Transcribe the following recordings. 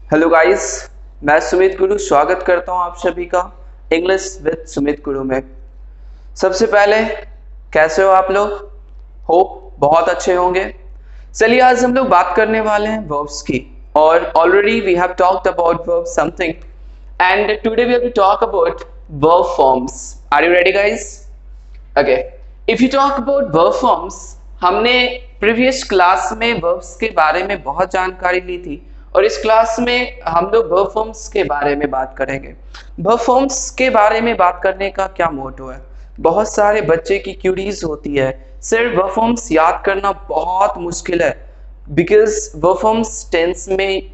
Hello guys, मैं सुमित गुरु स्वागत करता हूं आप सभी का इंग्लिश विद सुमित गुरु में। सबसे पहले कैसे हो आप लोग? होप बहुत अच्छे होंगे। चलिए आज हम लोग बात करने वाले हैं वर्ब्स की, और already we have talked about verb something and today we have to talk about verb forms. Are you ready guys? Okay, if you talk about verb forms, हमने प्रीवियस क्लास में वर्ब्स के बारे में बहुत जानकारी ली थी और इस क्लास में हम लोग वर्ब फॉर्म्स के बारे में बात करेंगे। वर्ब फॉर्म्स के बारे में बात करने का क्या मोटो है? बहुत सारे बच्चे की क्यूरीज होती है, सर वर्ब फॉर्म्स याद करना बहुत मुश्किल है बिकॉज वर्ब फॉर्म्स टेंस में,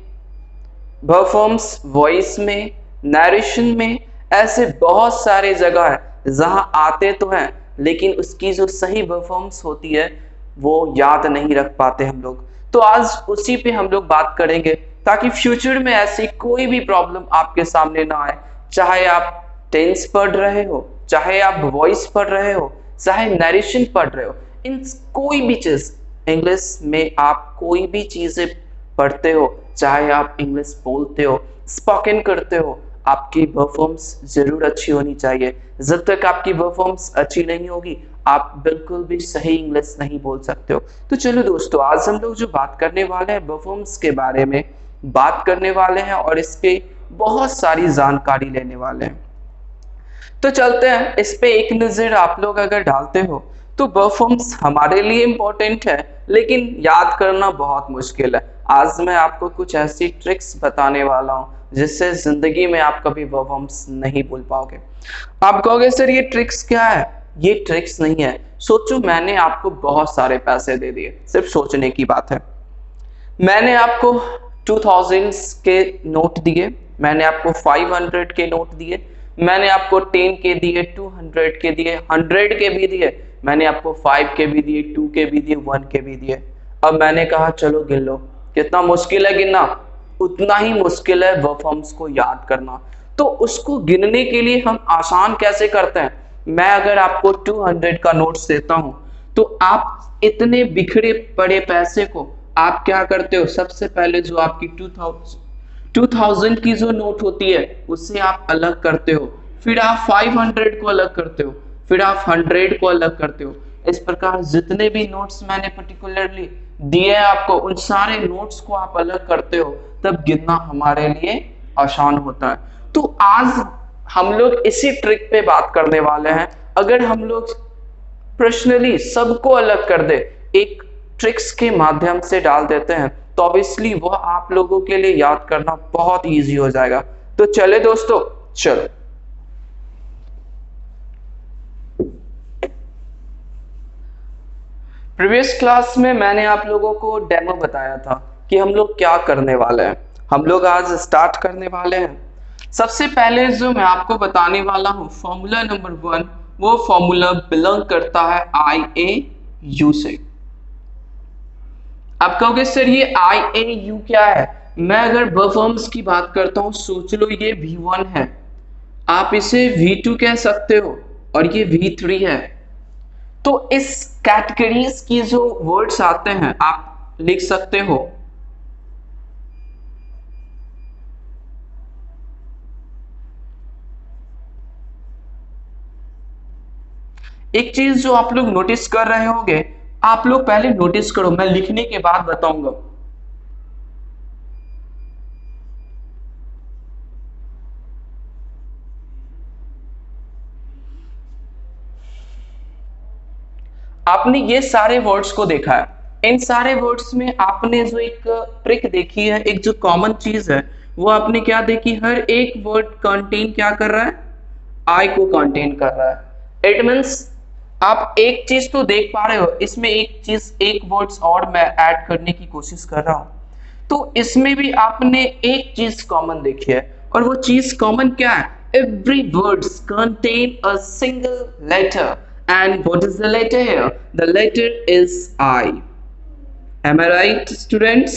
वर्ब फॉर्म्स वॉइस में, नरेशन में, ऐसे बहुत सारे जगह है जहां आते तो हैं लेकिन उसकी जो सही वर्ब फॉर्म्स होती है वो याद नहीं रख पाते हम लोग। तो आज उसी पे हम लोग बात करेंगे ताकि फ्यूचर में ऐसी कोई भी प्रॉब्लम आपके सामने ना आए। चाहे आप टेंस पढ़ रहे हो, चाहे आप वॉइस पढ़ रहे हो, चाहे नरेशन पढ़ रहे हो, इन कोई भी चीज इंग्लिश में आप कोई भी चीजें पढ़ते हो, चाहे आप इंग्लिश बोलते हो, स्पोकन करते हो, आपकी वर्ब फॉर्म्स जरूर अच्छी होनी चाहिए। जब तक आपकी वर्ब फॉर्म्स अच्छी नहीं होगी आप बिल्कुल भी सही इंग्लिश नहीं बोल सकते हो। तो चलो दोस्तों, आज हम लोग जो बात करने वाले हैं वर्ब फॉर्म्स के बारे में बात करने वाले हैं और इसके बहुत सारी जानकारी लेने वाले हैं। तो चलते हैं, इस पे एक नजर आप लोग अगर डालते हो तो वर्ब फॉर्म्स हमारे लिए इंपॉर्टेंट है लेकिन याद करना बहुत मुश्किल है। आज मैं आपको कुछ ऐसी ट्रिक्स बताने वाला हूं जिससे जिंदगी में आप कभी वर्ब फॉर्म्स नहीं भूल पाओगे। आप कहोगे सर ये ट्रिक्स क्या है? ये ट्रिक्स नहीं है। सोचो, मैंने आपको बहुत सारे पैसे दे दिए, सिर्फ सोचने की बात है। मैंने आपको 2000 के नोट दिए, मैंने आपको 500 के नोट दिए, मैंने आपको 10 के दिए, 200 के दिए, 100 के भी दिए, मैंने आपको 5 के भी दिए, 2 के भी दिए, 1 के भी दिए। अब मैंने कहा चलो गिन लो। कितना मुश्किल है गिनना? उतना ही मुश्किल है वर्ब फॉर्म्स को याद करना। तो उसको गिनने के लिए हम आसान कैसे करते हैं? मैं अगर आपको 200 का नोट्स देता हूं तो आप इतने बिखरे पड़े पैसे को आप क्या करते हो? सबसे पहले जो आपकी 2000 की जो नोट होती है उससे आप अलग करते हो, फिर आप 500 को अलग करते हो, फिर आप 100 को अलग करते हो। इस प्रकार जितने भी नोट्स मैंने पर्टिकुलरली दिए आपको उन सारे नोट्स को आप अलग करते हो, तब गिनना हमारे लिए आसान होता है। तो आज हम लोग इसी ट्रिक पे बात करने वाले हैं। अगर हम लोग पर्सनली सबको अलग कर दे, एक ट्रिक्स के माध्यम से डाल देते हैं, तो ऑब्वियसली वह आप लोगों के लिए याद करना बहुत इजी हो जाएगा। तो चले दोस्तों, चलो। प्रीवियस क्लास में मैंने आप लोगों को डेमो बताया था कि हम लोग क्या करने वाले हैं। हम लोग आज स्टार्ट करने वाले हैं। सबसे पहले जो मैं आपको बताने वाला हूं फॉर्मूला नंबर 1, वो फॉर्मूला बिलोंग करता है IAU से। आप कहोगे सर ये IAU क्या है? मैं अगर वर्ब फॉर्म्स की बात करता हूं, सोच लो ये V1 है, आप इसे V2 कह सकते हो और ये V3 है। तो इस कैटेगरीज की जो वर्ड्स आते हैं आप लिख सकते हो। एक चीज जो आप लोग नोटिस कर रहे होंगे, आप लोग पहले नोटिस करो, मैं लिखने के बाद बताऊंगा। आपने ये सारे वर्ड्स को देखा है, इन सारे वर्ड्स में आपने जो एक ट्रिक देखी है, एक जो कॉमन चीज है वो आपने क्या देखी? हर एक वर्ड कंटेन क्या कर रहा है? आई को कंटेन कर रहा है। इट मींस आप एक चीज तो देख पा रहे हो, इसमें एक चीज, एक वर्ड्स और मैं ऐड करने की कोशिश कर रहा हूं, तो इसमें भी आपने एक चीज कॉमन देखी है, और वो चीज कॉमन क्या है? Every words contain a single letter, and what is the letter here? The letter is I. Am I right, students?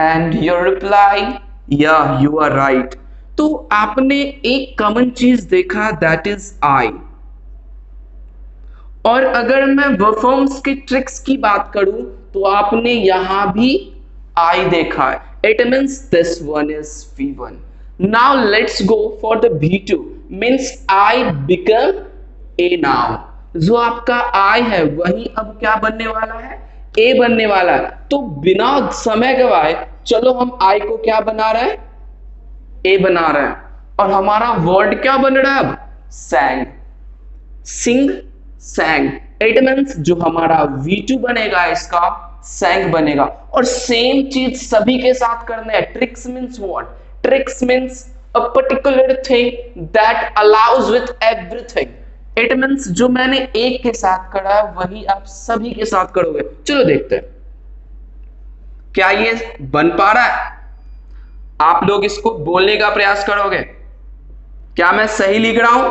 And your reply, yeah, you are right. तो आपने एक कॉमन चीज देखा, that is I. और अगर मैं verb forms की tricks की बात करूं तो आपने यहां भी I देखा है। It means this one is V1. Now let's go for the V2, means I become A now. जो आपका I है वही अब क्या बनने वाला है, A बनने वाला है। तो बिना समय गवाए चलो हम I को क्या बना रहे हैं, A बना रहे हैं, और हमारा वर्ड क्या बन रहा है अब, sang, sing, sang। It means जो हमारा V2 बनेगा इसका sang बनेगा। और सेम चीज सभी के साथ करना है। Tricks means what, tricks means a particular thing that allows with everything. It means जो मैंने एक के साथ करा है वही आप सभी के साथ करोगे। चलो देखते हैं क्या ये बन पा रहा है। आप लोग इसको बोलने का प्रयास करोगे, क्या मैं सही लिख रहा हूं?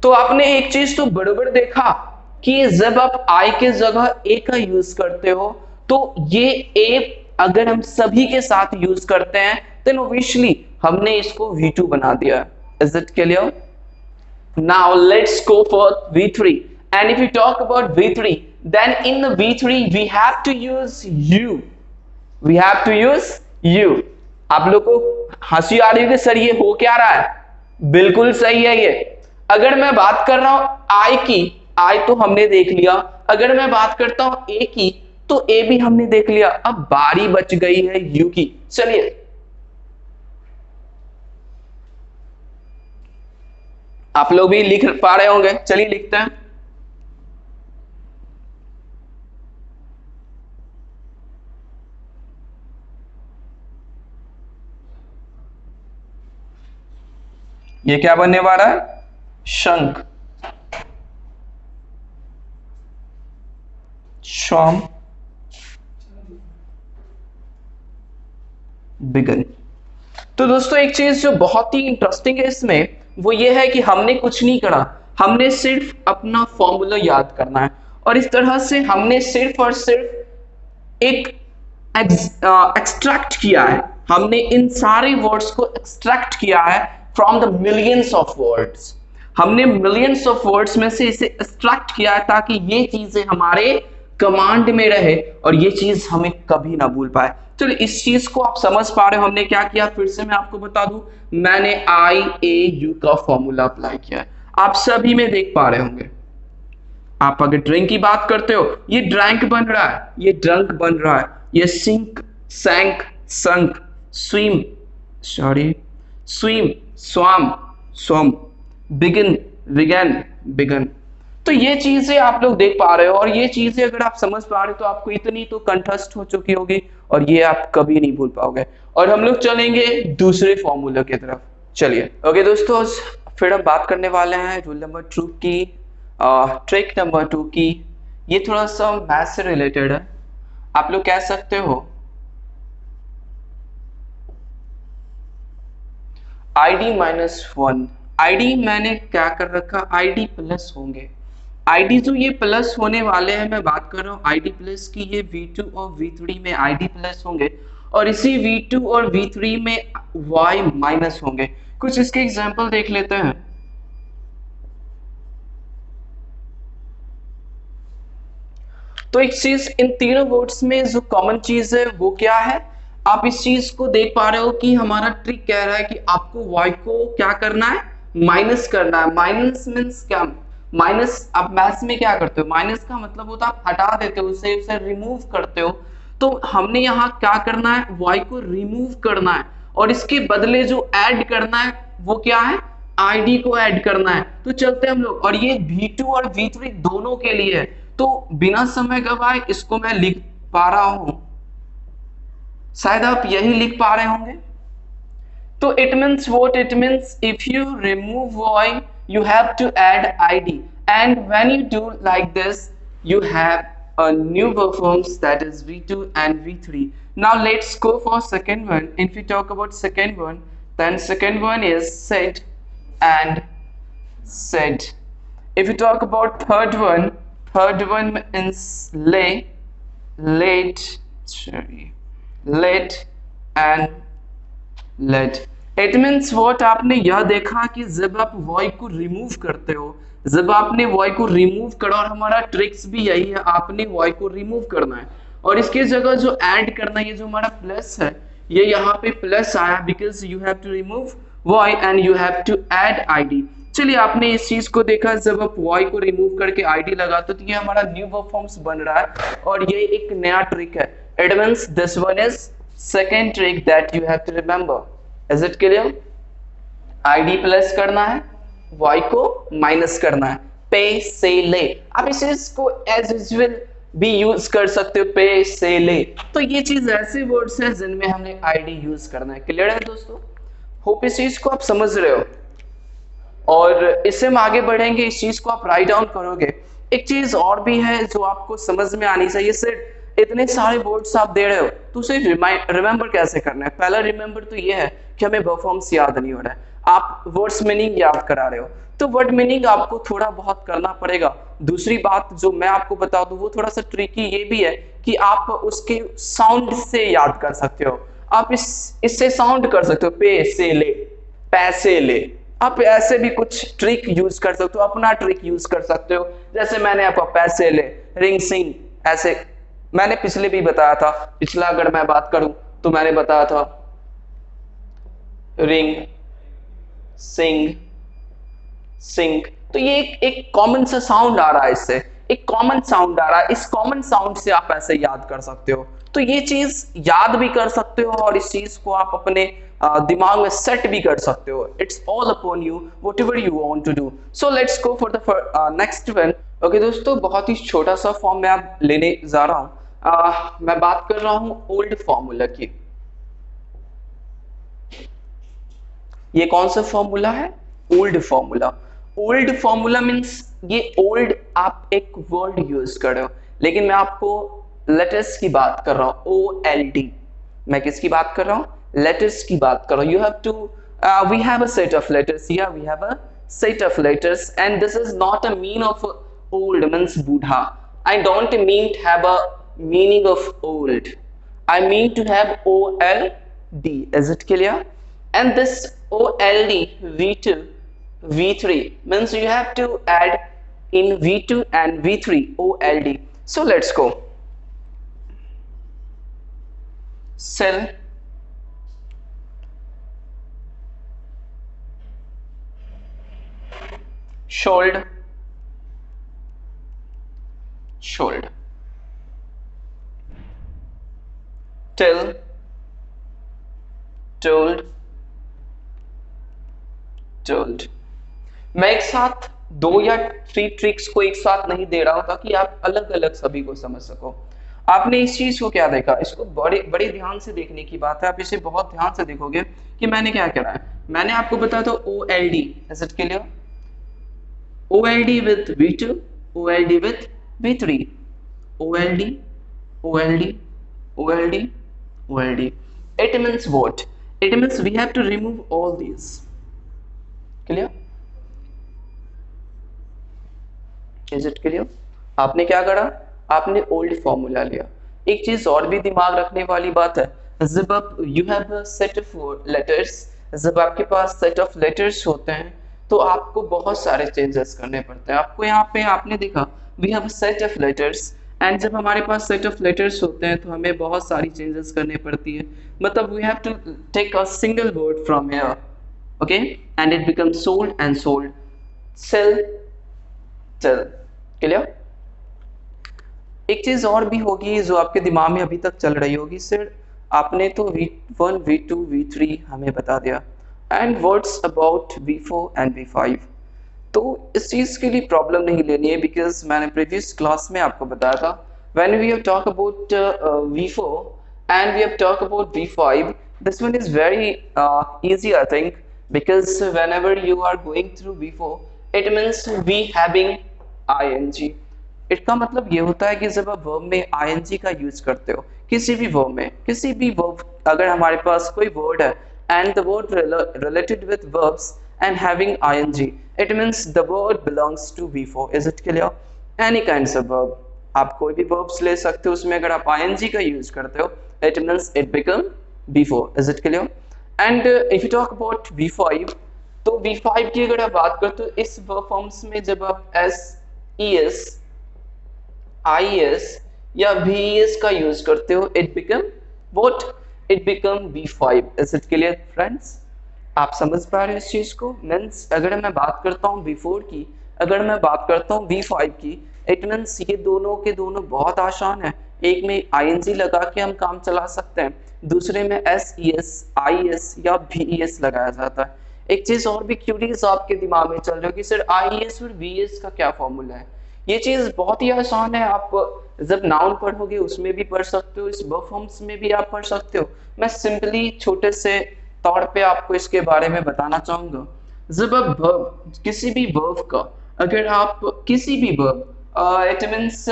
तो आपने एक चीज तो बरोबर देखा कि जब आप आई के जगह ए का यूज करते हो तो ये ए अगर हम सभी के साथ यूज करते हैं देन ऑब्वियसली हमने इसको V2 बना दिया। Is it clear? Now let's go for V3, and if you talk about V3 then in the V3 we have to use U, we have to use U. आप लोग को हंसी आ रही है कि सर ये हो क्या रहा है? बिल्कुल सही है ये। अगर मैं बात कर रहा हूं आई की, आई तो हमने देख लिया। अगर मैं बात करता हूं ए की तो ए भी हमने देख लिया। अब बारी बच गई है यू की। चलिए आप लोग भी लिख पा रहे होंगे, चलिए लिखते हैं। ये क्या बनने वाला है? शंख, शॉम, बिगन। तो दोस्तों एक चीज जो बहुत ही इंटरेस्टिंग है इसमें वो ये है कि हमने कुछ नहीं करा, हमने सिर्फ अपना फॉर्मूला याद करना है। और इस तरह से हमने सिर्फ और सिर्फ एक एक्सट्रैक्ट किया है, हमने इन सारे वर्ड्स को एक्सट्रैक्ट किया है from the millions of words. हमने मिलियंस ऑफ वर्ड्स में से इसे एक्सट्रैक्ट किया है ताकि ये चीजें हमारे कमांड में रहे और ये चीज हमें कभी ना भूल पाए। चलो इस चीज को आप समझ पा रहे हो हमने क्या किया, फिर से मैं आपको बता दूं। मैंने आई ए यू का फॉर्मूला अप्लाई किया है, आप सभी में देख पा रहे होंगे। आप अगर ड्रिंक की बात करते हो ये ड्रैंक बन रहा है, ये ड्रंक बन रहा है, ये सिंक, सैंक, संक, स्विम, सॉरी स्विम, स्वाम, स्वम, बिगिन, बिगन, बिगन। तो ये चीजें आप लोग देख पा रहे हो और ये चीजें अगर आप समझ पा रहे हो तो आपको इतनी तो कंठस्थ हो चुकी होगी और ये आप कभी नहीं भूल पाओगे। और हम लोग चलेंगे दूसरे फॉर्मूला की तरफ। चलिए ओके दोस्तों, फिर हम बात करने वाले हैं रूल नंबर 2 की, ट्रिक नंबर 2 की। ये थोड़ा सा मैथ से रिलेटेड है, आप लोग कह सकते हो ID -1। ID मैंने क्या कर रखा, ID प्लस होंगे। ID जो ये प्लस होने वाले हैं, मैं बात कर रहा हूँ ID प्लस की, ये V2 और V3 में ID प्लस होंगे और इसी V2 और V3 में Y माइनस होंगे। कुछ इसके एग्जांपल देख लेते हैं। तो एक चीज इन तीनों वर्ड्स में जो कॉमन चीज है वो क्या है, आप इस चीज को देख पा रहे हो कि हमारा ट्रिक कह रहा है कि आपको y को क्या करना है, माइनस करना है। माइनस मीन्स क्या, माइनस आप मैथ्स में क्या करते हो, माइनस का मतलब होता है आप हटा देते हो, उसे रिमूव करते हो। तो हमने यहाँ क्या करना है, y को रिमूव करना है और इसके बदले जो ऐड करना है वो क्या है, ID को ऐड करना है। तो चलते हम लोग, और ये V2 और V3 दोनों के लिए है। तो बिना समय गवाए इसको मैं लिख पा रहा हूं, शायद आप यही लिख पा रहे होंगे। तो it means what, it means if you remove y you have to add ID, and when you do like this you have a new verb that is V2 and V3. Now let's go for second one. If we talk about second one, then second one is said and said. If we talk about third one means lay, laid, sorry, led and led. It means what, आपने यह देखा कि जब आप void को remove करते हो, जब आपने वॉइड को रिमूव करा, और हमारा ट्रिक्स भी यही है, आपने वॉइड को रिमूव करना है और इसकी जगह जो ऐड करना है, ये जो हमारा प्लस है, ये यहाँ पे प्लस आया because you have to remove void and you have to add ID. चलिए, आपने इस चीज को देखा, जब आप वॉइड को रिमूव करके आईडी लगाते हो तो ये हमारा न्यू वर्ब फॉर्म्स बन रहा है और ये एक नया ट्रिक है। It means this one is second trick that you have to remember. Is it clear? ID plus करना है, वाई को माइनस करना है, पे से ले। आप इस चीज को एज यूजुअल भी यूज कर सकते हो, पे से ले। तो ये चीज ऐसे वर्ड्स है जिनमें हमने आईडी यूज करना है। क्लियर है दोस्तों? होप इस चीज को आप समझ रहे हो और इससे हम आगे बढ़ेंगे, इस चीज को आप राइट डाउन करोगे। एक चीज और भी है जो आपको समझ में आनी चाहिए। सिर्फ इतने सारे वर्ड्स आप दे रहे हो तो उसे रिमेंबर कैसे करना है? पहला रिमेंबर तो ये है कि हमें वर्ब फॉर्म्स याद नहीं हो रहा है, आप वर्ड्स मीनिंग याद करा रहे हो, तो वर्ड मीनिंग आपको थोड़ा बहुत करना पड़ेगा। दूसरी बात जो मैं आपको बता दूं वो थोड़ा सा ट्रिकी ये भी है कि आप उसके साउंड से याद कर सकते हो। आप इससे साउंड कर सकते हो, पे से ले, पैसे ले। आप ऐसे भी कुछ ट्रिक यूज कर सकते हो, अपना ट्रिक यूज कर सकते हो। जैसे मैंने आपको पैसे ले, रिंग सिंग, ऐसे मैंने पिछले भी बताया था। पिछला अगर मैं बात करूं तो मैंने बताया था रिंग, सिंग, सिंक। तो ये एक कॉमन सा साउंड आ रहा है, इससे एक कॉमन साउंड आ रहा है, इस कॉमन साउंड से आप ऐसे याद कर सकते हो। तो ये चीज याद भी कर सकते हो और इस चीज को आप अपने दिमाग में सेट भी कर सकते हो। It's all upon you, whatever you want to do. So let's go for the next one. Okay दोस्तों, बहुत ही छोटा सा फॉर्म मैं आप लेने जा रहा हूं। मैं बात कर रहा हूं ओल्ड फॉर्मूला की। ये कौन सा फॉर्मूला है? Old formula. Old formula means ये ओल्ड आप एक वर्ड यूज कर रहे हो, लेकिन मैं आपको लेटर्स की बात कर रहा हूं, OLD। मैं किसकी बात कर रहा हूं? लेटर्स की बात कर रहा हूं। You have to we have a set of letters, या we have a set of letters and this is not a mean of old means बूढ़ा। I don't mean to have a meaning of old, I mean to have OLD। Is it clear? And this OLD, V2, V3 means you have to add in V2 and V3 OLD. So let's go. Sell, sold, sold, tell, told, told। मैं एक साथ 2 या 3 tricks को एक साथ नहीं दे रहा हूं ताकि आप अलग अलग सभी को समझ सको। आपने इस चीज को क्या देखा, इसको बड़े बड़े ध्यान से देखने की बात है। आप इसे बहुत ध्यान से देखोगे कि मैंने क्या करा है। मैंने आपको बताया था OLD, is it clear? OLD with V2, OLD with V3, OLD, OLD, OLD, OLD. It means what? It means we have to remove all these. Clear? Is it clear? आपने क्या करा? आपने ओल्ड फॉर्मूला लिया। एक चीज और भी दिमाग रखने वाली बात है, जब आप you have a set of letters, जब आपके पास सेट ऑफ लेटर्स होते हैं तो आपको बहुत सारे चेंजेस करने पड़ते हैं। आपको यहाँ पे आपने देखा we have a set of letters and जब हमारे पास सेट ऑफ लेटर्स होते हैं तो हमें बहुत सारी चेंजेस करनी पड़ती है। मतलब we have to take a single word from here, okay, and it becomes sold and sold, sell, sell। clear? एक चीज और भी होगी जो आपके दिमाग में अभी तक चल रही होगी, सर आपने तो V1, V2, V3 हमें बता दिया and words about V4 and V5। तो इस चीज के लिए प्रॉब्लम नहीं लेनी है बिकॉज मैंने प्रीवियस क्लास में आपको बताया था when we have talk about V4 and we have talked about V5, this one is very easy I think, because whenever you are going through V4 it means we having ing। इसका मतलब ये होता है कि जब आप verb में ing का यूज करते हो, किसी भी वर्ब में, किसी भी वर्ब, अगर हमारे पास कोई वर्ड है and the word related with verbs and having ing, it means the word belongs to V4। is it clear? any kinds of verb, आप कोई भी verbs ले सकते हो, उसमें अगर आप ing का यूज करते हो it means it become V4। is it clear? And if you talk about V5, तो V5 की अगर आप बात करते हो इस वर्ब फॉर्म्स में जब आप SES, IES या VES का यूज करते हो, it become what, it become V5। Is it clear friends? आप समझ पा रहे हो इस चीज को? मीन्स अगर मैं बात करता हूँ V4 की, अगर मैं बात करता हूँ V5 की, इट मीन्स ये दोनों के दोनों बहुत आसान है। एक में ING लगा के हम काम चला सकते हैं, दूसरे में SES, IES या VES लगाया जाता है। एक चीज और भी क्यूरियस आपके दिमाग में चल रही होगी, सर IES और VES का क्या फॉर्मूला है? ये चीज बहुत ही आसान है, आप जब नाउन पढ़ोगे उसमें भी पढ़ सकते हो, इस वर्ब फॉर्म्स में भी आप पढ़ सकते हो। मैं सिंपली छोटे से तौर पे आपको इसके बारे में बताना चाहूंगा। जब आप वर्ब, किसी भी वर्ब का, अगर आप किसी भी वर्ब, इट मीन्स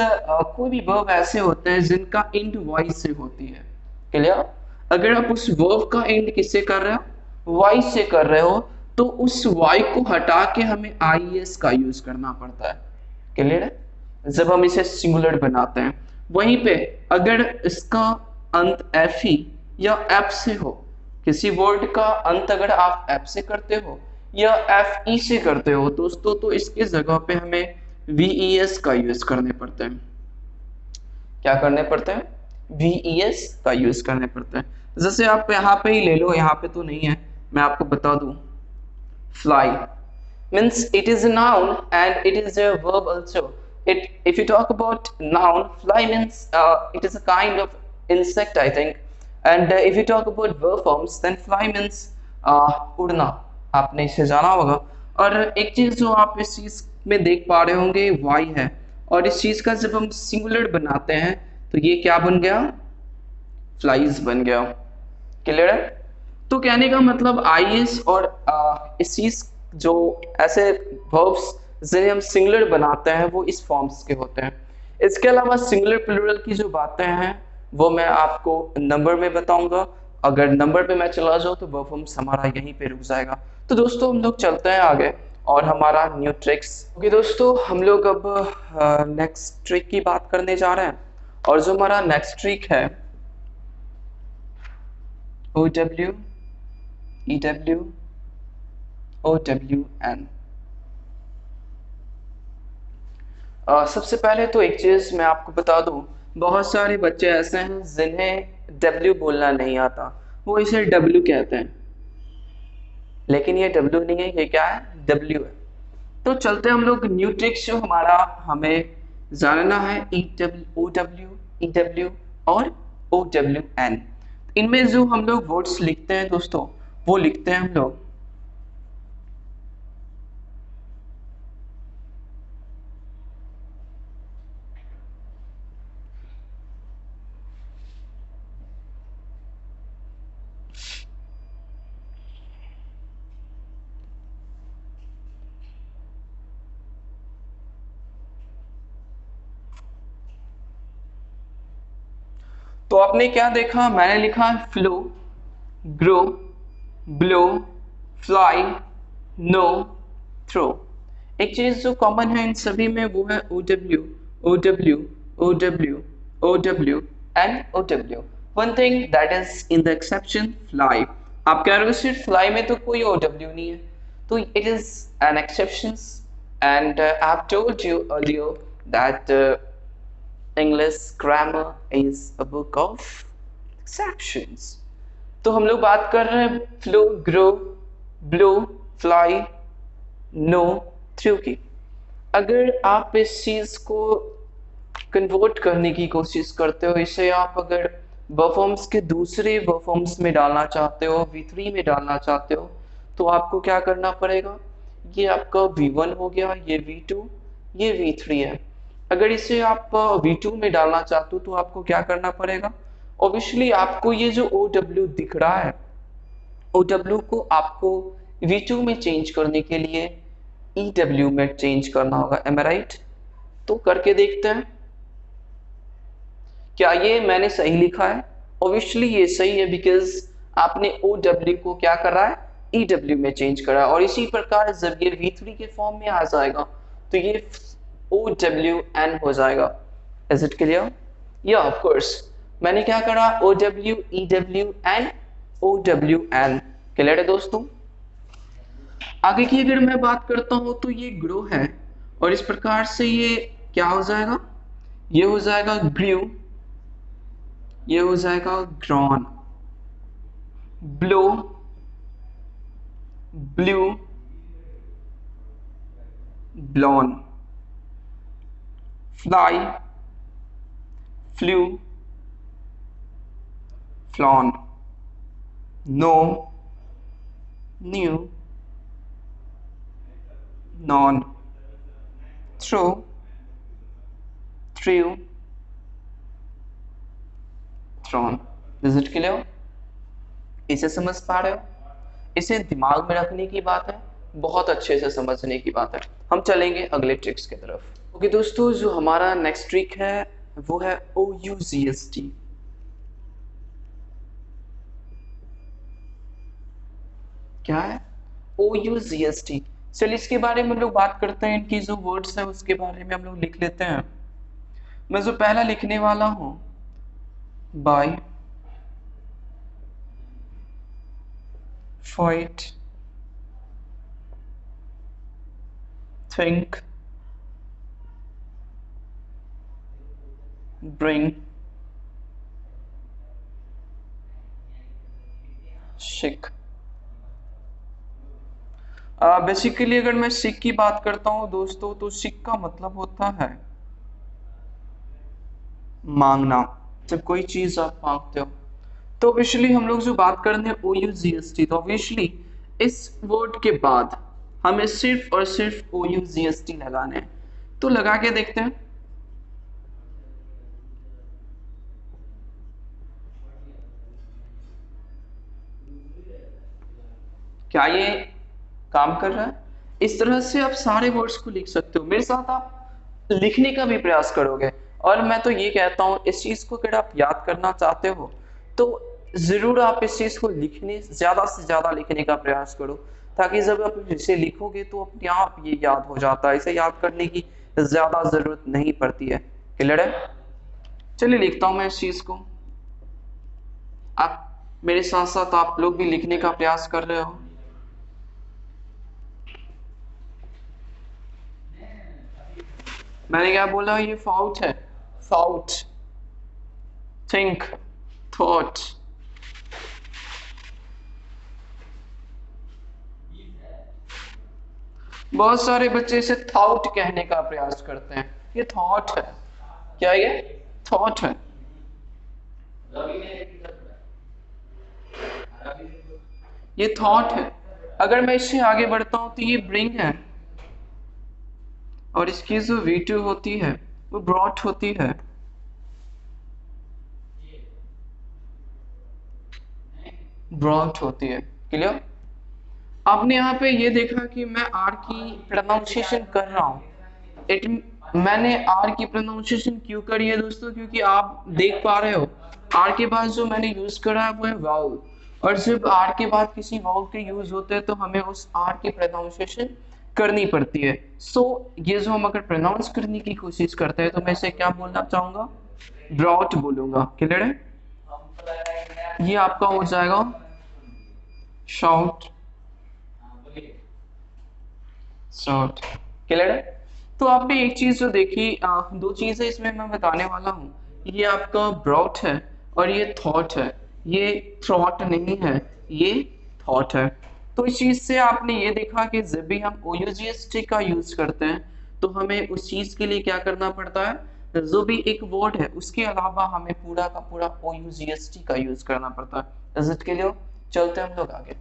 कोई भी वर्ब ऐसे होते हैं जिनका एंड वाई से होती है, क्लियर? अगर आप उस वर्ब का एंड किससे कर रहे हो, वाई से कर रहे हो, तो उस वाई को हटा के हमें IES का यूज करना पड़ता है, क्लियर है? जब हम इसे सिंगुलर बनाते हैं। वहीं पे अगर इसका अंत FE या F से हो, किसी वर्ड का अंत अगर आप F से करते हो या FE से करते हो दोस्तों, तो इसकी जगह पे हमें VES का यूज करने पड़ते हैं। क्या करने पड़ते हैं? VES का यूज करने पड़ते हैं। जैसे आप यहाँ पे ही ले लो, यहाँ पे तो नहीं है, मैं आपको बता दूं। Fly means it is a noun and it is a verb also. If you talk about noun, fly means it is a kind of insect, I think. And if you talk about verb forms, then fly means उड़ना, आपने इसे जाना होगा। और एक चीज जो आप इस चीज में देख पा रहे होंगे, वाई है, और इस चीज का जब हम सिंगुलर बनाते हैं तो ये क्या बन गया? फ्लाइज बन गया, क्लियर है? तो कहने का मतलब IES और इस चीज जो ऐसे वर्ब्स जिन्हें हम सिंगुलर बनाते हैं वो इस फॉर्म्स के होते हैं। इसके अलावा सिंगुलर प्लूरल की जो बातें हैं वो मैं आपको नंबर में बताऊंगा। अगर नंबर पे मैं चला जाऊँ तो वर्ब फॉर्म्स हमारा यहीं पे रुक जाएगा। तो दोस्तों हम लोग चलते हैं आगे और हमारा न्यू ट्रिक्स। ओके दोस्तों, हम लोग अब नेक्स्ट ट्रिक की बात करने जा रहे हैं, और जो हमारा नेक्स्ट ट्रिक है OW EW OWN। सबसे पहले तो एक चीज मैं आपको बता दूं, बहुत सारे बच्चे ऐसे हैं जिन्हें W बोलना नहीं आता, वो इसे W कहते हैं, लेकिन ये W नहीं है, ये क्या है? W है। तो चलते हम लोग न्यू ट्रिक्स जो हमारा हमें जानना है, OW EW और OWN। इनमें जो हम लोग वर्ड्स लिखते हैं दोस्तों, वो लिखते हैं हम लोग तो आपने क्या देखा? मैंने लिखा है flow, grow, blow, fly, know, throw. एक चीज जो कॉमन है इन सभी में वो है OW OW OW OW and OW। One thing that is in the exception, fly. आप कह रहे हो सिर्फ फ्लाई में तो कोई OW नहीं है, तो it is an exception. And I have told you earlier that English grammar is a book of exceptions। तो हम लोग बात कर रहे हैं flow, grow, blow, fly, know, threw की। अगर आप इस चीज को कन्वर्ट करने की कोशिश करते हो, इसे आप अगर वर्ब फॉर्म्स के दूसरे वर्ब फॉर्म्स में डालना चाहते हो, V3 में डालना चाहते हो, तो आपको क्या करना पड़ेगा? ये आपका V1 हो गया, ये V2, ये V3 है। अगर इसे आप V2 में डालना चाहते हो तो आपको क्या करना पड़ेगा? ऑब्वियसली आपको ये जो OW दिख रहा है, OW को आपको V2 में चेंज करने के लिए EW में चेंज करना होगा। एम आई राइट? तो करके देखते हैं क्या ये मैंने सही लिखा है। ऑब्वियसली ये सही है, बिकॉज आपने OW को क्या कर रहा है? EW में चेंज करा। और इसी प्रकार जब ये V3 के फॉर्म में आ जाएगा तो ये OWN हो जाएगा। Is it clear? या ऑफ कोर्स मैंने क्या करा? OW EW and OWN clear है दोस्तों। आगे की अगर मैं बात करता हूं तो ये ग्रो है और इस प्रकार से ये क्या हो जाएगा, ये हो जाएगा ग्रू, ये हो जाएगा grown, blow, blew, blown, fly, flew, flown, know, knew, known, threw, threw, thrown. Visit के लिए इसे समझ पा रहे हो, इसे दिमाग में रखने की बात है, बहुत अच्छे से समझने की बात है। हम चलेंगे अगले ट्रिक्स की तरफ। ओके दोस्तों, जो हमारा नेक्स्ट ट्रिक है वो है OUGST। क्या है OUGST? चलिए इसके बारे में हम लोग बात करते हैं, इनकी जो वर्ड्स है उसके बारे में हम लोग लिख लेते हैं। मैं जो पहला लिखने वाला हूं, buy, fight, think, bring, sick। Basically अगर मैं सिक की बात करता हूं दोस्तों, तो सिक का मतलब होता है मांगना। जब कोई चीज आप मांगते हो तो ऑब्वियसली हम लोग जो बात कर रहे हैं OUGST, तो ऑब्वियसली इस वर्ड के बाद हमें सिर्फ और सिर्फ OUGST लगाने हैं। तो लगा के देखते हैं। क्या ये काम कर रहा है? इस तरह से आप सारे वर्ड्स को लिख सकते हो। मेरे साथ आप लिखने का भी प्रयास करोगे, और मैं तो ये कहता हूं इस चीज को अगर आप याद करना चाहते हो तो जरूर आप इस चीज को लिखने, ज्यादा से ज्यादा लिखने का प्रयास करो, ताकि जब आप इसे लिखोगे तो अपने आप ये याद हो जाता है। इसे याद करने की ज्यादा जरूरत नहीं पड़ती है। क्लियर है? चलिए लिखता हूं मैं इस चीज को। आप मेरे साथ साथ आप लोग भी लिखने का प्रयास कर रहे हो। मैंने क्या बोला? ये फाउट है, फाउट, थिंक, थॉट। बहुत सारे बच्चे इसे थॉट कहने का प्रयास करते हैं, ये थॉट है। क्या ये थॉट है? ये थॉट है। अगर मैं इससे आगे बढ़ता हूं तो ये ब्रिंग है, और इसकी जो V2 होती है वो ब्रॉट होती है। ब्रॉट होती है। क्लियर? आपने यहाँ पे ये देखा कि मैं आर की प्रोनाउंसिएशन कर रहा हूँ। मैंने आर की प्रोनाउंसिएशन क्यों करी है दोस्तों? क्योंकि आप देख पा रहे हो आर के बाद जो मैंने यूज करा है वो है वाउल, और जब आर के बाद किसी वाउल के यूज होते हैं तो हमें उस आर की प्रोनाउंसिएशन करनी पड़ती है। सो ये जो हम अगर प्रोनाउंस करने की कोशिश करते हैं तो मैं इसे क्या बोलना चाहूंगा? ब्रॉट बोलूंगा। क्लियर है? ये आपका हो जाएगा शाउट, शॉर्ट। क्लियर है? तो आपने एक चीज जो देखी, दो चीजें इसमें मैं बताने वाला हूँ। ये आपका ब्रॉट है और ये थॉट है। ये थॉट नहीं है, ये थॉट है। तो इस चीज से आपने ये देखा कि जब भी हम OUGST का यूज करते हैं तो हमें उस चीज के लिए क्या करना पड़ता है? जो भी एक वर्ड है उसके अलावा हमें पूरा का पूरा OUGST का यूज करना पड़ता है। इज़ के लिए चलते हैं हम लोग आगे।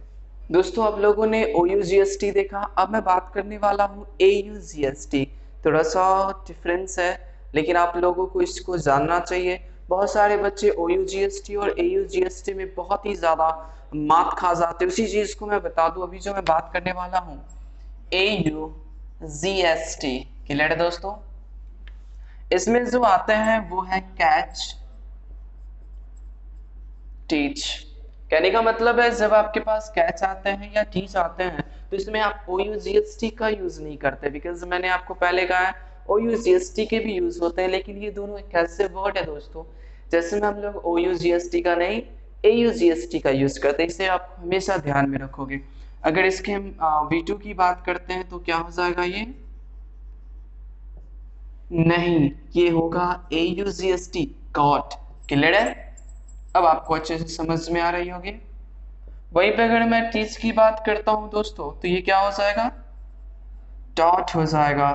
दोस्तों आप लोगों ने OUGST देखा, अब मैं बात करने वाला हूँ AUGST। थोड़ा सा डिफरेंस है लेकिन आप लोगों को इसको जानना चाहिए। बहुत सारे बच्चे OUGST और AUGST में बहुत ही ज्यादा मात खा जाते हैं। उसी चीज को मैं बता दूं, अभी जो मैं बात करने वाला हूँ AUGST। क्लियर है दोस्तों? इसमें जो आते हैं वो है कैच, टीच। कहने का मतलब है जब आपके पास कैच आते हैं या टीच आते हैं तो इसमें आप OUGST का यूज नहीं करते, बिकॉज मैंने आपको पहले कहा है OUGST के भी यूज होते हैं, लेकिन ये दोनों एक ऐसे वर्ड है दोस्तों जैसे में हम लोग OUGST का नहीं, AUGST का यूज करते हैं, इसे आप हमेशा ध्यान में रखोगे। अगर इसके हम V2 की बात करते हैं तो क्या हो जाएगा ये, नहीं, ये होगा AUGST, गॉट। क्लियर है? अब आपको अच्छे से समझ में आ रही होगी। वहीं पे अगर मैं टीच की बात करता हूं दोस्तों तो ये क्या हो जाएगा, डॉट हो जाएगा,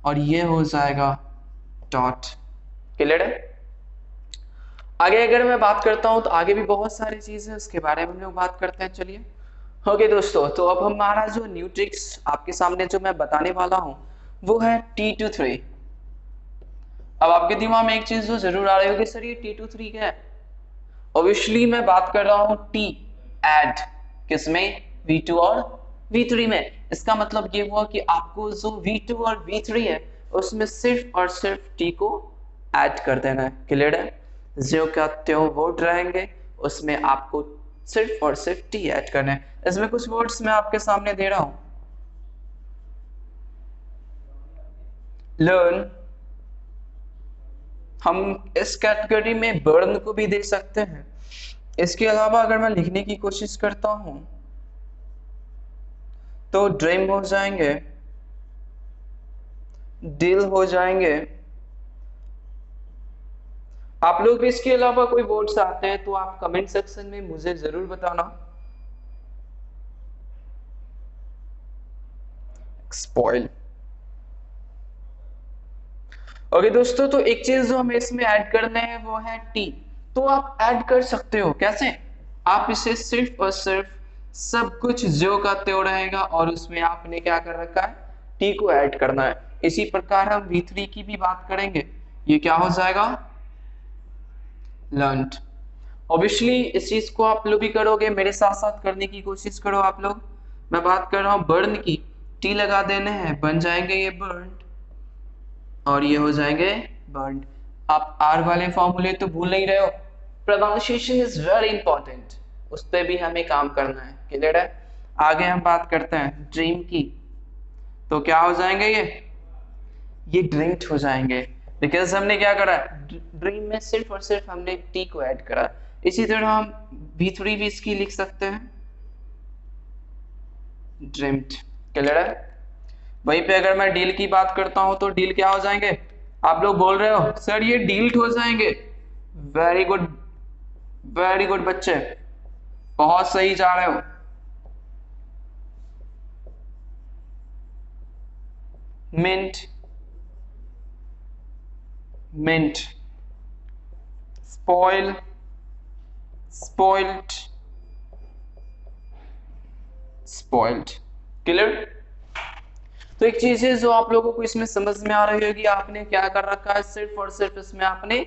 और ये हो जाएगा डॉट। क्लियर है? आगे अगर मैं बात करता हूं तो आगे भी बहुत सारी चीजें उसके बारे में हम लोग बात करते हैं। चलिए ओके दोस्तों, तो अब हमारा जो न्यू ट्रिक्स आपके सामने जो मैं बताने वाला हूं वो है T23। अब आपके दिमाग में एक चीज जो जरूर आ रही होगी, सर ये T23 क्या है? ऑब्वियसली मैं बात कर रहा हूं टी एड, किसमें, V2 और V3 में। इसका मतलब ये हुआ कि आपको जो V2 और V3 है उसमें सिर्फ और सिर्फ T को ऐड कर देना है। क्लियर है? जो क्या त्यों वर्ड रहेंगे उसमें आपको सिर्फ और सिर्फ T ऐड करना है। इसमें कुछ वर्ड्स मैं आपके सामने दे रहा हूं, लर्न, हम इस कैटेगरी में बर्न को भी दे सकते हैं। इसके अलावा अगर मैं लिखने की कोशिश करता हूं तो ड्रीम हो जाएंगे, डील हो जाएंगे। आप लोग भी इसके अलावा कोई वर्ड्स आते हैं तो आप कमेंट सेक्शन में मुझे जरूर बताना। स्पॉइल। ओके दोस्तों, तो एक चीज जो हमें इसमें ऐड करना है वो है टी। तो आप ऐड कर सकते हो, कैसे? आप इसे सिर्फ और सिर्फ सब कुछ जो का त्यों रहेगा और उसमें आपने क्या कर रखा है, टी को ऐड करना है। इसी प्रकार हम V3 की भी बात करेंगे। ये क्या हो जाएगा, लर्न्ड। ऑब्वियसली इस चीज को आप लोग भी करोगे, मेरे साथ साथ करने की कोशिश करो आप लोग। मैं बात कर रहा हूं बर्न की, टी लगा देने हैं, बन जाएंगे ये बर्न्ड और ये हो जाएंगे बर्न्ड। आप आर वाले फॉर्मूले तो भूल नहीं रहे हो, प्रोनाउंसिएशन इज वेरी इंपॉर्टेंट, उस पर भी हमें काम करना है। क्लियर है? आगे हम बात करते हैं ड्रीम की, तो क्या हो जाएंगे ये ड्रिंक्ड हो जाएंगे, बिकॉज हमने क्या करा, ड्रीम में सिर्फ और सिर्फ हमने टी को ऐड करा। इसी तरह हम V3 भी इसकी लिख सकते हैं, ड्रीम्ड। क्लियर है? वहीं पे अगर मैं डील की बात करता हूं तो डील क्या हो जाएंगे, आप लोग बोल रहे हो सर ये डील्ट हो जाएंगे। वेरी गुड, वेरी गुड बच्चे, बहुत सही जा रहे हो। Mint, mint, spoil, spoiled, spoiled. Clear? तो एक चीज है जो आप लोगों को इसमें समझ में आ रही होगी, आपने क्या कर रखा है, सिर्फ और सिर्फ इसमें आपने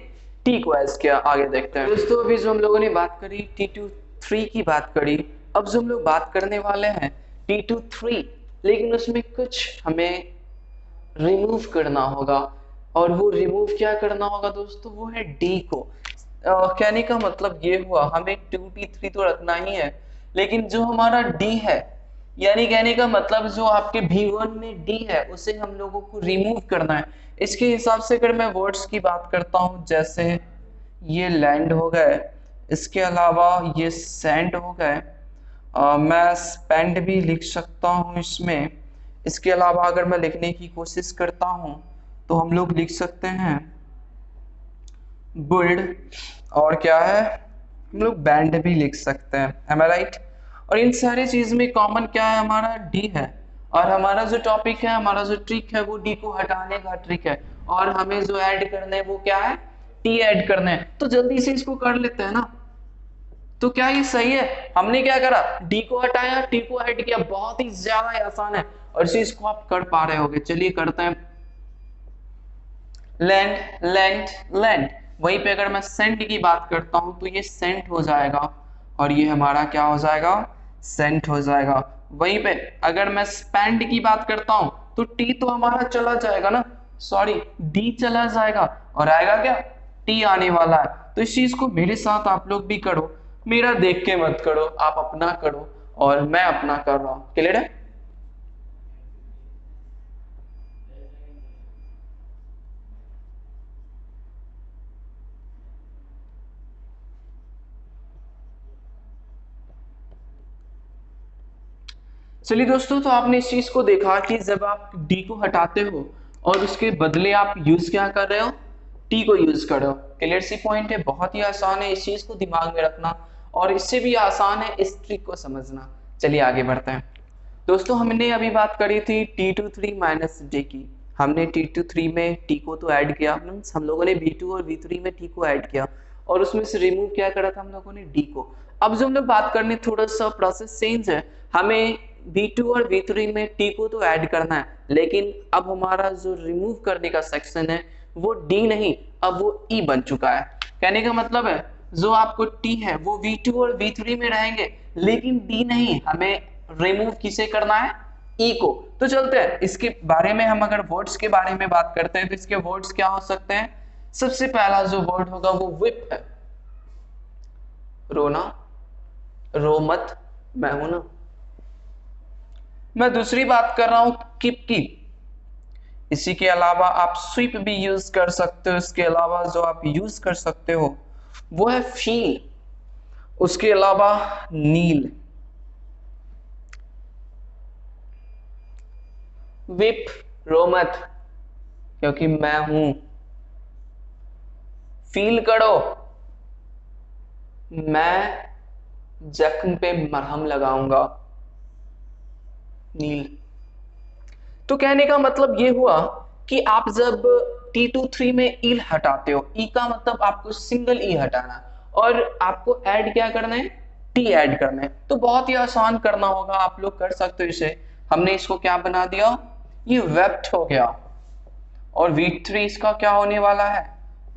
टी को ऐड किया। आगे देखते हैं दोस्तों, अभी जो हम लोगों ने बात करी T23 की बात करी, अब जो हम लोग बात करने वाले हैं T23, लेकिन उसमें कुछ हमें रिमूव करना होगा। और वो रिमूव क्या करना होगा दोस्तों, वो है डी को। कहने का मतलब ये हुआ हमें 2T3 तो रखना ही है, लेकिन जो हमारा डी है, यानी कहने का मतलब जो आपके V1 में डी है उसे हम लोगों को रिमूव करना है। इसके हिसाब से अगर मैं वर्ड्स की बात करता हूं, जैसे ये लैंड हो गए, इसके अलावा ये सैंड हो गए, मैं स्पेंड भी लिख सकता हूँ इसमें। इसके अलावा अगर मैं लिखने की कोशिश करता हूँ तो हम लोग लिख सकते हैं बुल्ड, और क्या है, हम लोग बैंड भी लिख सकते हैं। एम आई राइट? और इन सारी चीज में कॉमन क्या है, हमारा डी है। और हमारा जो टॉपिक है, हमारा जो ट्रिक है वो डी को हटाने का ट्रिक है, और हमें जो ऐड करना है वो क्या है, टी ऐड करना है। तो जल्दी से इसको कर लेते हैं ना। तो क्या ये सही है? हमने क्या करा, डी को हटाया, टी को ऐड किया, बहुत ही ज्यादा आसान है और इस चीज को आप कर पा रहे होगे। चलिए करते हैं, लैंड, लैंड, लैंड। वहीं पे अगर मैं सेंट की बात करता हूं तो ये सेंट हो जाएगा, और ये हमारा क्या हो जाएगा, सेंट हो जाएगा। वहीं पे अगर मैं स्पेंड की बात करता हूं तो टी तो हमारा चला जाएगा ना, सॉरी डी चला जाएगा, और आएगा क्या, टी आने वाला है। तो इस चीज को मेरे साथ आप लोग भी करो, मेरा देख के मत करो, आप अपना करो और मैं अपना कर रहा हूं। क्लियर है? चलिए दोस्तों, तो आपने इस चीज को देखा कि जब आप डी को हटाते हो और उसके बदले आप यूज क्या कर रहे हो, टी को यूज कर रहे हो। क्लियर सी पॉइंट है, बहुत ही आसान है इस चीज को दिमाग में रखना, और इससे भी आसान है इस ट्रिक को समझना। चलिए आगे बढ़ते हैं दोस्तों। हमने अभी बात करी थी T23 माइनस डी की। हमने T23 में टी को तो ऐड किया, मीन्स हम लोगों ने V2 और V3 में टी को ऐड किया, और उसमें से रिमूव क्या करा था हम लोगों ने, डी को। अब जो हम लोग बात करने, थोड़ा सा प्रोसेस चेंज है, हमें V2 और V3 में टी को तो ऐड करना है, लेकिन अब हमारा जो रिमूव करने का सेक्शन है वो डी नहीं, अब वो ई बन चुका है। कहने का मतलब है जो आपको टी है वो V2 और V3 में रहेंगे, लेकिन डी नहीं। हमें रिमूव किसे करना है, ई को। तो चलते हैं इसके बारे में। हम अगर वर्ड्स के बारे में बात करते हैं तो इसके वर्ड्स क्या हो सकते हैं। सबसे पहला जो वर्ड होगा वो विप है। रोना, रो मत, मैं हूं ना। मैं दूसरी बात कर रहा हूं किप की। इसी के अलावा आप स्वीप भी यूज कर सकते हो। इसके अलावा जो आप यूज कर सकते हो वो है फील। उसके अलावा नील। विप, रो मत क्योंकि मैं हूं। फील करो, मैं जख्म पे मरहम लगाऊंगा। नील। तो कहने का मतलब ये हुआ कि आप जब T23 में ई हटाते हो, ई का मतलब आपको सिंगल ई हटाना है, और आपको ऐड क्या करना है, टी ऐड करना है। तो बहुत ही आसान करना होगा, आप लोग कर सकते हो इसे। हमने इसको क्या बना दिया, ये वेप्ट हो गया, और V3 इसका क्या होने वाला है,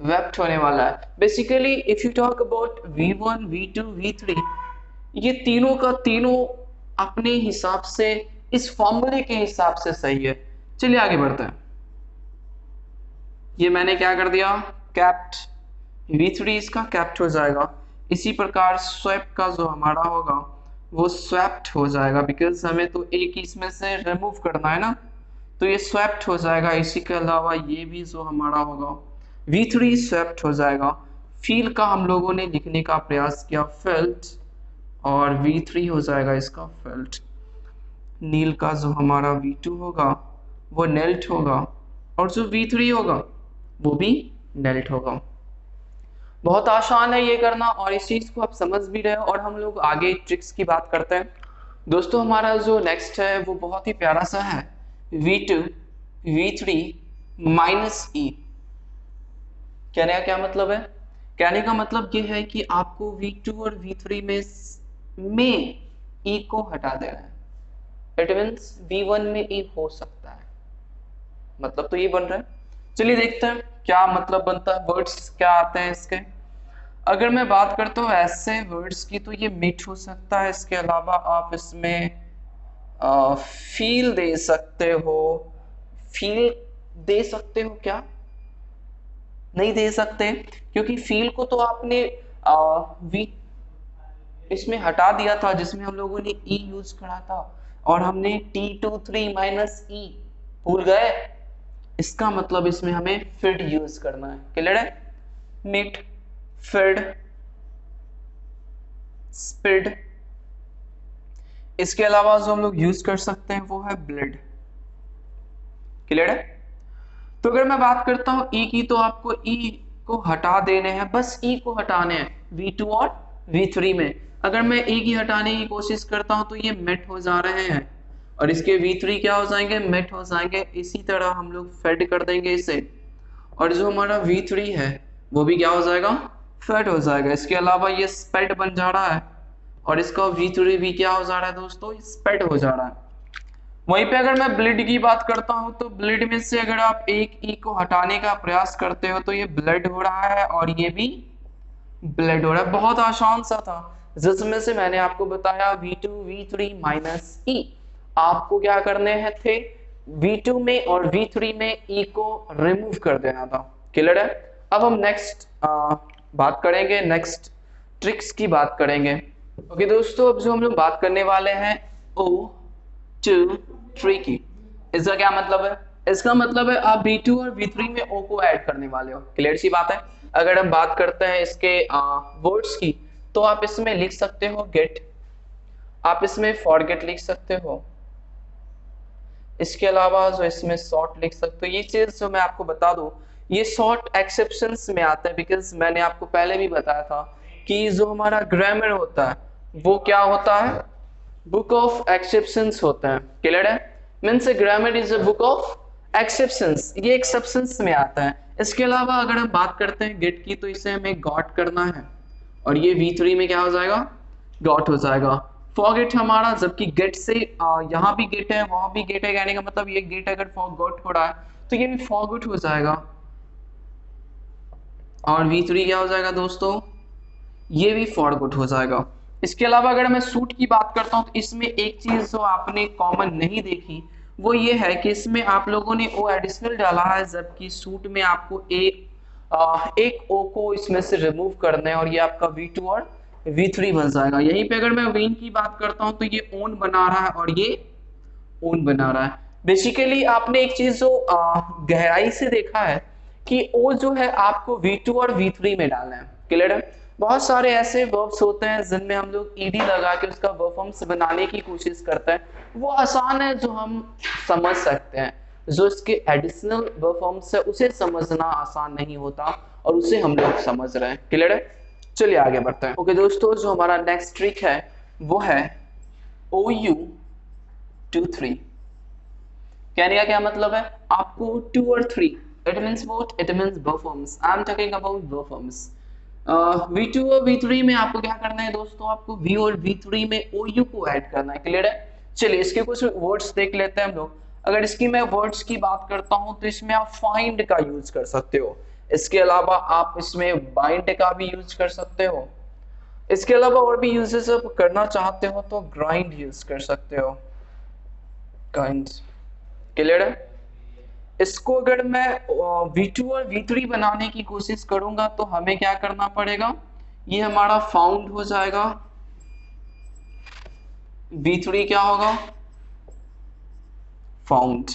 वेप्ट होने वाला है। Basically if you talk about V1, V2, V3, ये तीनों का तीनों अपने हिसाब से, इस फॉर्मूले के हिसाब से सही है। चलिए आगे बढ़ते हैं। ये मैंने क्या कर दिया, कैप्ट। V3 इसका कैप्ट हो जाएगा। इसी प्रकार स्वैप का जो हमारा होगा वो स्वैप्ट हो जाएगा, बिकॉज हमें तो एक इसमें से रिमूव करना है ना, तो ये स्वैप्ट हो जाएगा। इसी के अलावा ये भी जो हमारा होगा V3 स्वैप्ट हो जाएगा। फील का हम लोगों ने लिखने का प्रयास किया, फेल्ट, और V3 हो जाएगा इसका फेल्ट। नील का जो हमारा V2 होगा वो नेल्ट होगा, और जो V3 होगा वो भी नेल्ट होगा। बहुत आसान है ये करना, और इस चीज को आप समझ भी रहे हो। और हम लोग आगे ट्रिक्स की बात करते हैं दोस्तों। हमारा जो नेक्स्ट है वो बहुत ही प्यारा सा है, V2 V3 माइनस ई। कहने का क्या मतलब है, कहने का मतलब ये है कि आपको V2 और V3 में ई को हटा देना है। इट मीन्स V1 में ई हो सकता है, मतलब तो ये बन रहा है। चलिए देखते हैं क्या मतलब बनता है, वर्ड्स क्या आते हैं इसके। अगर मैं बात करता हूँ ऐसे वर्ड्स की, तो ये मीट हो सकता है। इसके अलावा आप इसमें फील दे सकते हो। फील दे सकते हो क्या, नहीं दे सकते, क्योंकि फील को तो आपने वी इसमें हटा दिया था जिसमें हम लोगों ने ई यूज करा था, और हमने T23 माइनस ई भूल गए। इसका मतलब इसमें हमें फिड यूज करना है। क्लियर है, मीट, फिड, स्पिड। इसके अलावा जो हम लोग यूज कर सकते हैं वो है ब्लड। क्लियर है। तो अगर मैं बात करता हूं ई की, तो आपको ई को हटा देने हैं, बस ई को हटाने हैं V2 और V3 में। अगर मैं ई की हटाने की कोशिश करता हूं तो ये मेट हो जा रहे हैं, और इसके V3 क्या हो जाएंगे, मेट हो जाएंगे। इसी तरह हम लोग फेड कर देंगे इसे, और जो हमारा V3 है वो भी क्या हो जाएगा, फेड हो जाएगा। इसके अलावा ये स्पेड बन जा रहा है, और इसका V3 भी क्या हो जा रहा है दोस्तों, स्पेड हो जा रहा है। वहीं पे अगर मैं ब्लड की बात करता हूं, तो ब्लड में से अगर आप एक ई को हटाने का प्रयास करते हो तो ये ब्लड हो रहा है, और ये भी ब्लड हो रहा है। बहुत आसान सा था, जिसमें से मैंने आपको बताया V2 V3 माइनस ई। आपको क्या करने हैं थे, V2 में और V3 में ई को रिमूव कर देना था। क्लियर है। अब हम नेक्स्ट बात करेंगे, नेक्स्ट ट्रिक्स की बात करेंगे। ओके दोस्तों, अब जो हम लोग बात करने वाले हैं O2 की, इसका क्या मतलब है, इसका मतलब है आप V2 और V3 में O को ऐड करने वाले हो। क्लियर सी बात है। अगर हम बात करते हैं इसके वर्ड्स की, तो आप इसमें लिख सकते हो गेट, आप इसमें फॉरगेट लिख सकते हो, इसके अलावा जो इसमें शॉर्ट लिख सकते हो, ये चीज जो मैं आपको बता दूं, ये शॉर्ट एक्सेप्शंस में आता है, बिकॉज मैंने आपको पहले भी बताया था कि जो हमारा ग्रामर होता है वो क्या होता है, बुक ऑफ एक्सेप्शंस होता है। क्लियर है? Means grammar is a book of exceptions, ये एक्सेप्शंस में आता है। इसके अलावा अगर हम बात करते हैं गेट की, तो इसे हमें गॉट करना है और ये V3 में क्या हो जाएगा, गॉट हो जाएगा। फॉरगेट हमारा, जबकि गेट से यहाँ भी गेट है वहां भी गेट है, कहने का मतलब ये गेट अगर फॉरगॉट हो रहा है तो ये भी फॉरगॉट हो जाएगा और V3 क्या हो जाएगा दोस्तों, ये भी फॉरगॉट हो जाएगा। इसके अलावा अगर मैं सूट की बात करता हूं तो इसमें एक चीज जो आपने कॉमन नहीं देखी वो ये है कि इसमें आप लोगों ने ओ एडिशनल डाला है, जबकि सूट में आपको एक ओ को इसमें से रिमूव करना है और ये आपका V2 और V3 बन जाएगा। यहीं पे अगर मैं वेन की बात करता हूं तो ये ओन बना रहा है और ये ओन बना रहा है। बेसिकली आपने एक चीज जो गहराई से देखा है कि ओ जो है आपको V2 और V3 में डालना है। क्लियर है? बहुत सारे ऐसे वर्ब्स होते हैं जिनमें हम लोग ईडी लगा के उसका वर्ब फॉर्म्स बनाने की कोशिश करते हैं, वो आसान है जो हम समझ सकते हैं, जो इसके एडिशनल वर्ब फॉर्म्स है उसे समझना आसान नहीं होता और उसे हम लोग समझ रहे हैं। क्लियर है? चलिए आगे बढ़ते हैं। ओके दोस्तों, जो हमारा नेक्स्ट ट्रिक है वो है OU23। कहने का क्या मतलब है, आपको 2 और 3, it means what, it means verb forms. I am talking about verb forms. V2 और V3 में आपको क्या करना है दोस्तों, आपको V और V3 में OU को ऐड करना है। क्लियर है? चलिए इसके कुछ वर्ड्स देख लेते हैं हम लोग। अगर इसकी मैं वर्ड्स की बात करता हूं तो इसमें आप फाइंड का यूज कर सकते हो, इसके अलावा आप इसमें बाइंड का भी यूज कर सकते हो, इसके अलावा और भी यूजेस आप करना चाहते हो तो ग्राइंड यूज कर सकते हो, ग्राइंड। क्लियर है? इसको अगर मैं V2 और V3 बनाने की कोशिश करूंगा तो हमें क्या करना पड़ेगा, ये हमारा फाउंड हो जाएगा, V3 क्या होगा, फाउंड।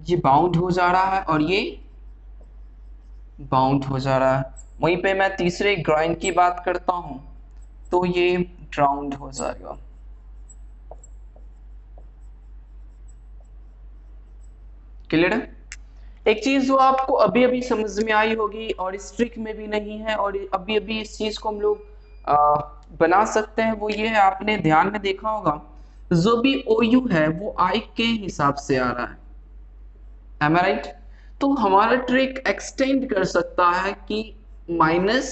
ये बाउंड हो जा रहा है और ये बाउंड हो जा रहा है। वहीं पे मैं तीसरे ग्राइंड की बात करता हूं तो ये ड्राउंड हो जाएगा। क्लियर है? एक चीज जो आपको अभी अभी समझ में आई होगी और इस ट्रिक में भी नहीं है और अभी अभी इस चीज को हम लोग बना सकते हैं, वो ये है, आपने ध्यान में देखा होगा जो भी OU है वो I के हिसाब से आ रहा है। Am I right? तो हमारा ट्रिक एक्सटेंड कर सकता है कि -I,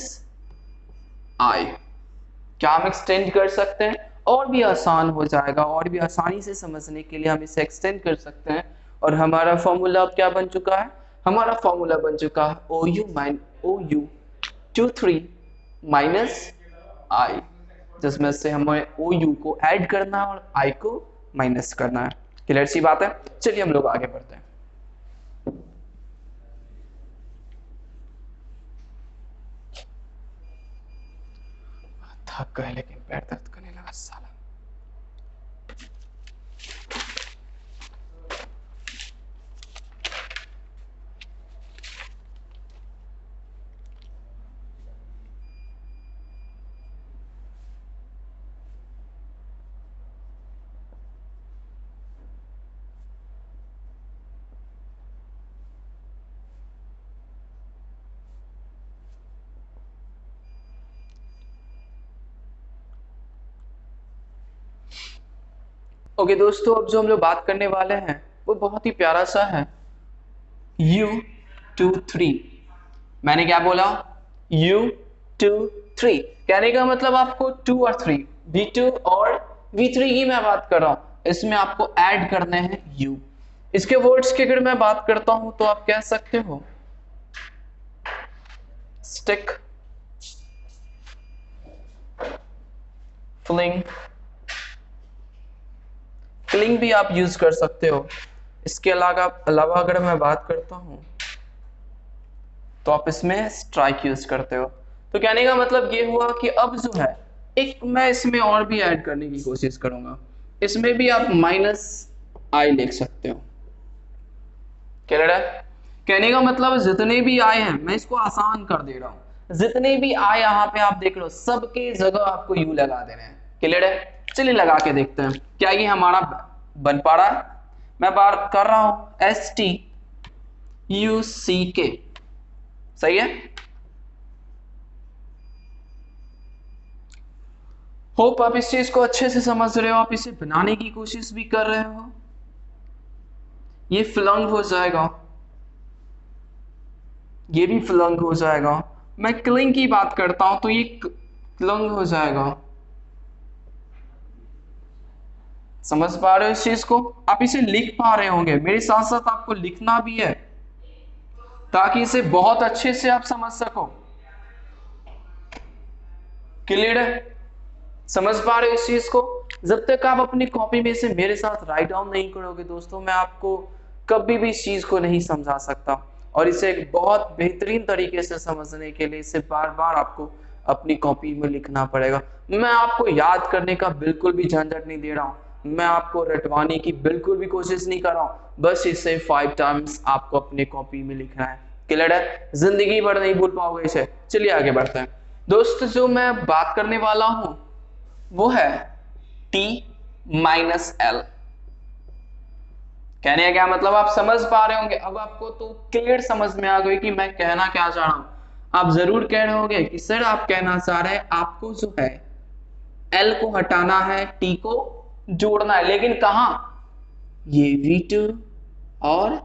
क्या हम एक्सटेंड कर सकते हैं और भी आसान हो जाएगा, और भी आसानी से समझने के लिए हम इसे एक्सटेंड कर सकते हैं और हमारा फॉर्मूला अब क्या बन चुका है, हमारा फॉर्मूला बन चुका है OU23 -I, जिसमें से हमें OU को ऐड करना है और I को माइनस करना है। क्लियर सी बात है? चलिए हम लोग आगे बढ़ते हैं। थक गए लेकिन पैर दर्द करने लगा साला। ओके दोस्तों, अब जो हम लोग बात करने वाले हैं वो बहुत ही प्यारा सा है, U23। मैंने क्या बोला, U23। कहने का मतलब आपको 2 और 3, V2 और V3 की मैं बात कर रहा हूं, इसमें आपको ऐड करने हैं U। इसके वर्ड्स की अगर मैं बात करता हूं तो आप कह सकते हो स्टिक, फ्लिंग, क्लिंग भी आप यूज कर सकते हो। इसके अलावा अगर मैं बात करता हूं तो आप इसमें स्ट्राइक यूज करते हो। तो कहने का मतलब ये हुआ कि अब जो है एक मैं इसमें और भी ऐड करने की कोशिश करूंगा, इसमें भी आप -I लिख सकते हो। क्लियर है? कहने का मतलब जितने भी I हैं, मैं इसको आसान कर दे रहा हूं, जितने भी I यहाँ पे आप देख लो सबके जगह आपको U लगा देना है। क्लियर है? चलिए लगा के देखते हैं क्या ये हमारा बन पा रहा है। मैं बात कर रहा हूं STUCK, सही है। होप आप इस चीज को अच्छे से समझ रहे हो, आप इसे बनाने की कोशिश भी कर रहे हो। ये फ्लंग हो जाएगा, ये भी फ्लंग हो जाएगा। मैं क्लिंग की बात करता हूं तो ये क्लंग हो जाएगा। समझ पा रहे हो इस चीज को? आप इसे लिख पा रहे होंगे, मेरे साथ साथ आपको लिखना भी है ताकि इसे बहुत अच्छे से आप समझ सको। क्लियर है? समझ पा रहे हो इस चीज को? जब तक आप अपनी कॉपी में इसे मेरे साथ राइट डाउन नहीं करोगे दोस्तों, मैं आपको कभी भी इस चीज को नहीं समझा सकता। और इसे एक बहुत बेहतरीन तरीके से समझने के लिए इसे बार बार आपको अपनी कॉपी में लिखना पड़ेगा। मैं आपको याद करने का बिल्कुल भी झंझट नहीं दे रहा हूं, मैं आपको रटवाने की बिल्कुल भी कोशिश नहीं कर रहा हूं, बस इसे 5 टाइम्स आपको अपने कॉपी में लिखना है। क्लियर है? जिंदगी भर नहीं भूल पाओगे इसे। चलिए आगे बढ़ते हैं दोस्त। जो मैं बात करने वाला हूं वो है T-L। कहने का क्या मतलब आप समझ पा रहे होंगे। अब आपको तो क्लियर समझ में आ गई कि मैं कहना क्या चाह रहा हूं। आप जरूर कह रहे होंगे कि सर आप कहना चाह रहे हैं आपको जो है L को हटाना है, T को जोड़ना है, लेकिन कहां? ये V2 और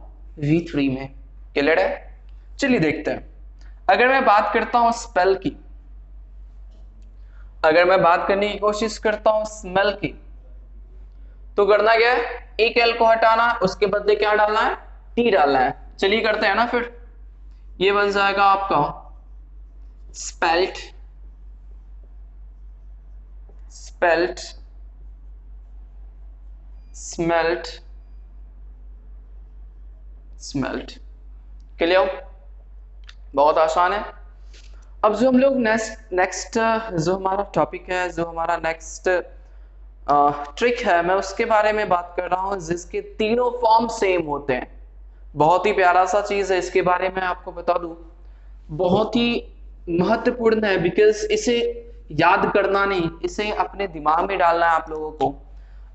V3 में। क्लियर है? चलिए देखते हैं। अगर मैं बात करता हूं स्पेल की, अगर मैं बात करने की कोशिश करता हूं स्मेल की, तो करना क्या है? एक एल को हटाना, उसके बदले क्या डालना है? टी डालना है। चलिए करते हैं ना फिर। ये बन जाएगा आपका spelt, spelt, smelt, smelt. Clear? बहुत आसान है। अब जो हम लोग नेक्स्ट जो हमारा टॉपिक है, जो हमारा नेक्स्ट ट्रिक है, मैं उसके बारे में बात कर रहा हूं जिसके तीनों फॉर्म सेम होते हैं। बहुत ही प्यारा सा चीज है, इसके बारे में आपको बता दूं, बहुत ही महत्वपूर्ण है, बिकॉज इसे याद करना नहीं, इसे अपने दिमाग में डालना है आप लोगों को।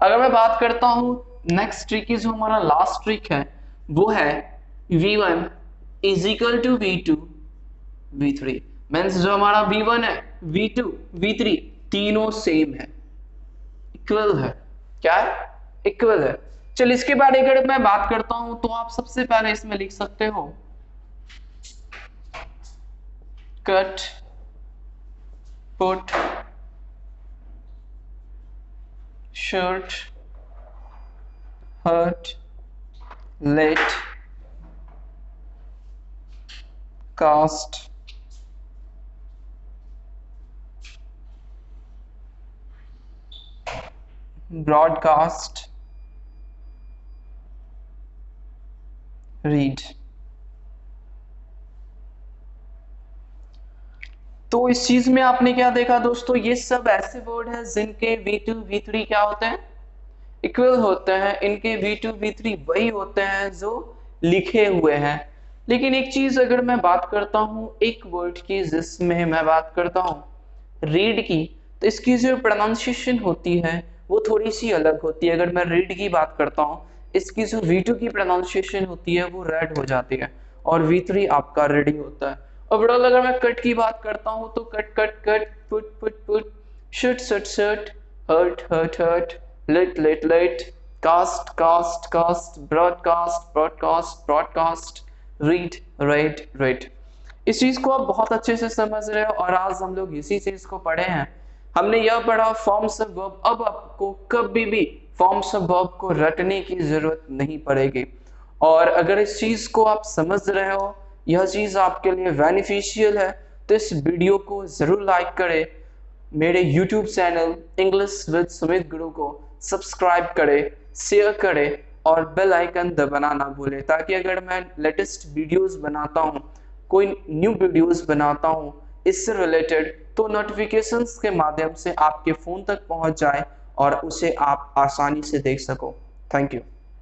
अगर मैं बात करता हूं नेक्स्ट ट्रिक की, जो हमारा लास्ट ट्रिक है वो है V1 is equal to V2 V3। Means जो हमारा V1 है, V2 V3 तीनों सेम है, इक्वल है। क्या है? इक्वल है। चल इसके बारे में अगर मैं बात करता हूं तो आप सबसे पहले इसमें लिख सकते हो cut, put, shirt, hurt, let, cast, broadcast, read. तो इस चीज में आपने क्या देखा दोस्तों, ये सब ऐसे वर्ड हैं जिनके V2 V3 क्या होते हैं? इक्वल होते हैं। इनके V2 V3 वही होते हैं जो लिखे हुए हैं। लेकिन एक चीज अगर मैं बात करता हूं एक वर्ड की, जिसमें मैं बात करता हूं रीड की, तो इसकी जो प्रोनाउंसिएशन होती है वो थोड़ी सी अलग होती है। अगर मैं रीड की बात करता हूं, इसकी जो V2 की प्रोनाउंसिएशन होती है वो रेड हो जाती है और V3 आपका रेडी होता है। और अगर मैं कट की बात करता हूं तो cut cut cut, put put put, shut shut shut, hurt hurt hurt, let let let, cast cast cast, broadcast broadcast broadcast, read read read. इस चीज को आप बहुत अच्छे से समझ रहे हो और आज हम लोग इसी चीज को पढ़े हैं। हमने यह पढ़ा फॉर्म्स ऑफ वर्ब। अब आपको कभी भी फॉर्म्स ऑफ वर्ब को रटने की जरूरत नहीं पड़ेगी। और अगर इस चीज को आप समझ रहे हो, यह चीज आपके लिए बेनिफिशियल है, तो इस वीडियो को जरूर लाइक करें, मेरे YouTube channel English with Sumit गुरु को सब्सक्राइब करें, शेयर करें और बेल आइकन दबाना ना भूलें, ताकि अगर मैं लेटेस्ट वीडियोस बनाता हूं, कोई न्यू वीडियोस बनाता हूं इससे रिलेटेड, तो नोटिफिकेशंस के माध्यम से आपके फोन तक पहुंच जाए और उसे आप आसानी से देख सको। Thank you.